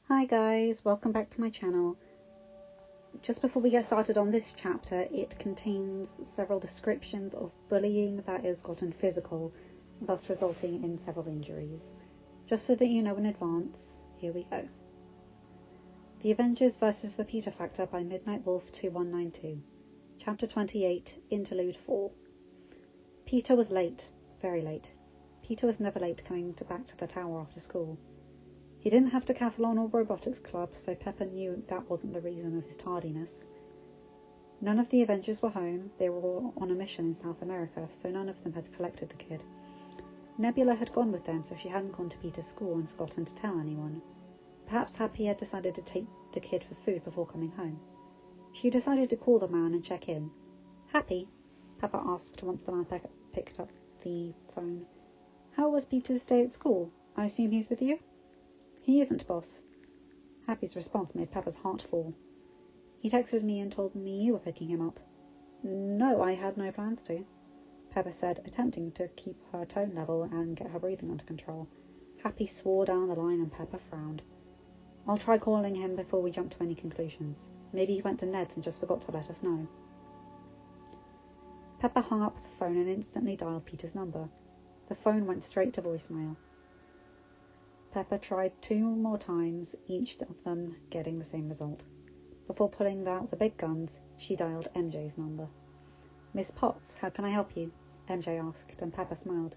Hi guys, welcome back to my channel. Just before we get started on this chapter, it contains several descriptions of bullying that has gotten physical, thus resulting in several injuries. Just so that you know in advance, here we go. The Avengers vs. the Peter Factor by midnightwolf2192. Chapter 28, Interlude 4. Peter was late, very late. Peter was never late coming back to the tower after school. He didn't have decathlon or robotics club, so Pepper knew that wasn't the reason of his tardiness. None of the Avengers were home. They were all on a mission in South America, so none of them had collected the kid. Nebula had gone with them, so she hadn't gone to Peter's school and forgotten to tell anyone. Perhaps Happy had decided to take the kid for food before coming home. She decided to call the man and check in. "Happy?" Pepper asked once the man picked up the phone. "How was Peter's day at school? I assume he's with you?" "He isn't, boss." Happy's response made Pepper's heart fall. "He texted me and told me you were picking him up." "No, I had no plans to," Pepper said, attempting to keep her tone level and get her breathing under control. Happy swore down the line and Pepper frowned. "I'll try calling him before we jump to any conclusions. Maybe he went to Ned's and just forgot to let us know." Pepper hung up the phone and instantly dialed Peter's number. The phone went straight to voicemail. Pepper tried 2 more times, each of them getting the same result. Before pulling out the big guns, she dialed MJ's number. "Miss Potts, how can I help you?" MJ asked, and Pepper smiled.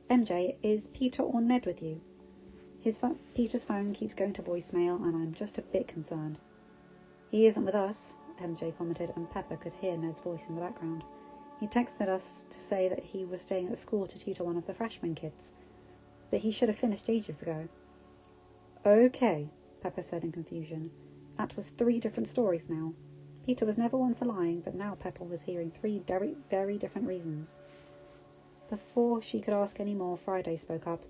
"MJ, is Peter or Ned with you? Peter's phone keeps going to voicemail, and I'm just a bit concerned." "He isn't with us," MJ commented, and Pepper could hear Ned's voice in the background. "He texted us to say that he was staying at school to tutor one of the freshman kids, but he should have finished ages ago." "Okay," Pepper said in confusion. That was 3 different stories now. Peter was never one for lying, but now Pepper was hearing 3 very, very different reasons. Before she could ask any more, Friday spoke up.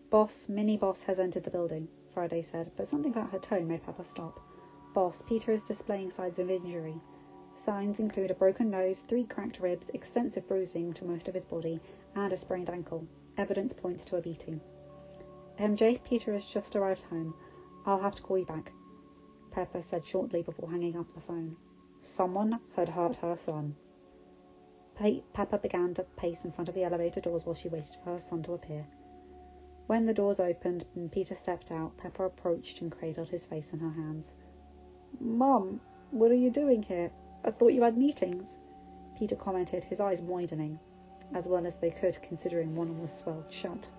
"Boss, Mini-Boss has entered the building," Friday said, but something about her tone made Pepper stop. "Boss, Peter is displaying signs of injury. Signs include a broken nose, 3 cracked ribs, extensive bruising to most of his body, and a sprained ankle. Evidence points to a beating." "MJ, Peter has just arrived home. I'll have to call you back," Pepper said shortly before hanging up the phone. Someone had hurt her son. Pepper began to pace in front of the elevator doors while she waited for her son to appear. When the doors opened and Peter stepped out, Pepper approached and cradled his face in her hands. "Mom, what are you doing here? I thought you had meetings," Peter commented, his eyes widening, as well as they could considering one was swelled shut.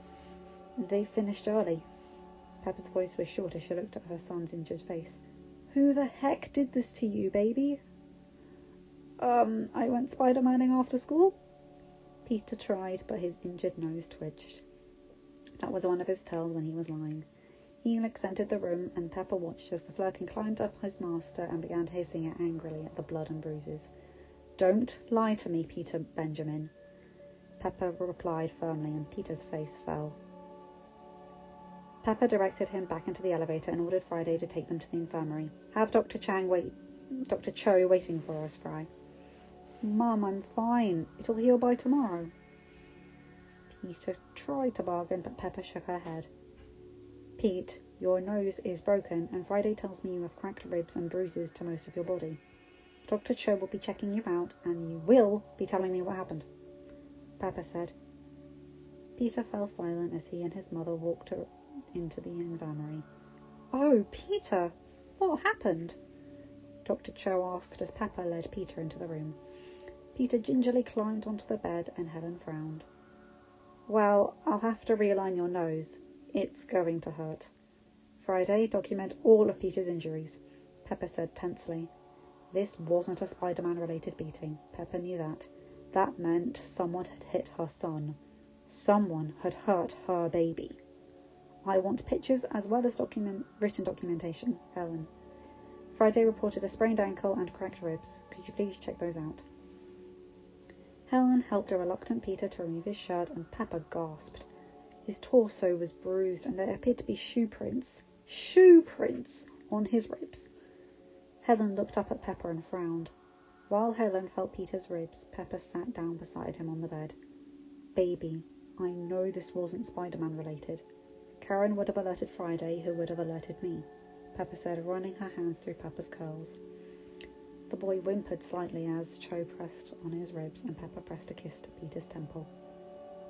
"They finished early." Pepper's voice was short as she looked at her son's injured face. "Who the heck did this to you, baby?" I went Spider-Maning after school." Peter tried, but his injured nose twitched. That was one of his tells when he was lying. Helix entered the room, and Pepper watched as the Flerken climbed up his master and began hissing angrily at the blood and bruises. "Don't lie to me, Peter Benjamin," Pepper replied firmly, and Peter's face fell. Pepper directed him back into the elevator and ordered Friday to take them to the infirmary. "Have Dr. Cho waiting for us, Fry." "Mum, I'm fine. It'll heal by tomorrow." Peter tried to bargain, but Pepper shook her head. "Pete, your nose is broken, and Friday tells me you have cracked ribs and bruises to most of your body. Dr. Cho will be checking you out, and you will be telling me what happened," Pepper said. Peter fell silent as he and his mother walked into the infirmary. "Oh, Peter, what happened?" Dr. Cho asked as Pepper led Peter into the room. Peter gingerly climbed onto the bed, and Helen frowned. "Well, I'll have to realign your nose. It's going to hurt." "Friday, document all of Peter's injuries," Pepper said tensely. This wasn't a Spider-Man related beating. Pepper knew that. That meant someone had hit her son. Someone had hurt her baby. "I want pictures as well as written documentation, Helen." Friday reported a sprained ankle and cracked ribs. "Could you please check those out?" Helen helped a reluctant Peter to remove his shirt, and Pepper gasped. His torso was bruised, and there appeared to be shoe prints on his ribs. Helen looked up at Pepper and frowned. While Helen felt Peter's ribs, Pepper sat down beside him on the bed. "Baby, I know this wasn't Spider-Man related. Karen would have alerted Friday, who would have alerted me. Pepper said, running her hands through Pepper's curls. The boy whimpered slightly as Cho pressed on his ribs and Pepper pressed a kiss to Peter's temple.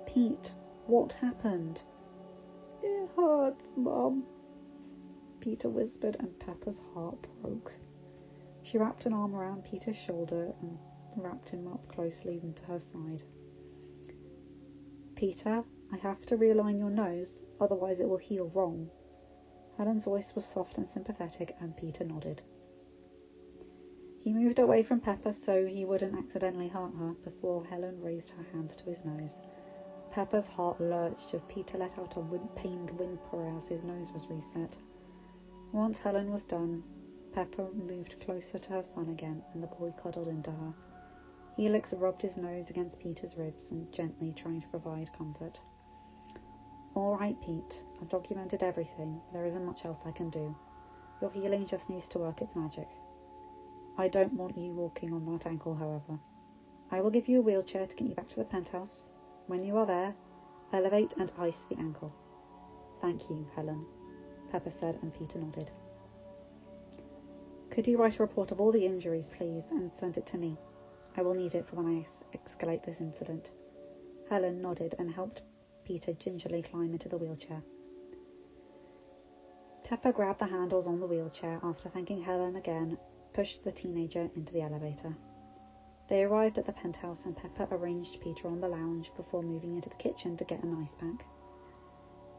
Pete, what happened? It hurts, Mum, Peter whispered, and Pepper's heart broke. She wrapped an arm around Peter's shoulder and wrapped him up closely into her side. Peter, I have to realign your nose, otherwise it will heal wrong. Helen's voice was soft and sympathetic, and Peter nodded. He moved away from Pepper so he wouldn't accidentally hurt her before Helen raised her hands to his nose. Pepper's heart lurched as Peter let out a pained whimper as his nose was reset. Once Helen was done, Pepper moved closer to her son again, and the boy cuddled into her. Helix rubbed his nose against Peter's ribs and gently trying to provide comfort. All right, Pete, I've documented everything. There isn't much else I can do. Your healing just needs to work its magic. I don't want you walking on that ankle, however. I will give you a wheelchair to get you back to the penthouse. When you are there, elevate and ice the ankle. Thank you, Helen, Pepper said, and Peter nodded. Could you write a report of all the injuries, please, and send it to me? I will need it for when I escalate this incident. Helen nodded and helped Peter gingerly climb into the wheelchair. Pepper grabbed the handles on the wheelchair after thanking Helen again, pushed the teenager into the elevator. They arrived at the penthouse and Pepper arranged Peter on the lounge before moving into the kitchen to get an ice pack.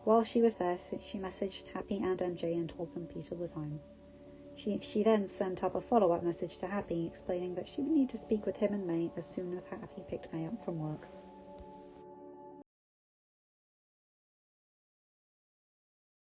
While she was there, she messaged Happy and MJ and told them Peter was home. She then sent up a follow-up message to Happy explaining that she would need to speak with him and May as soon as Happy picked May up from work.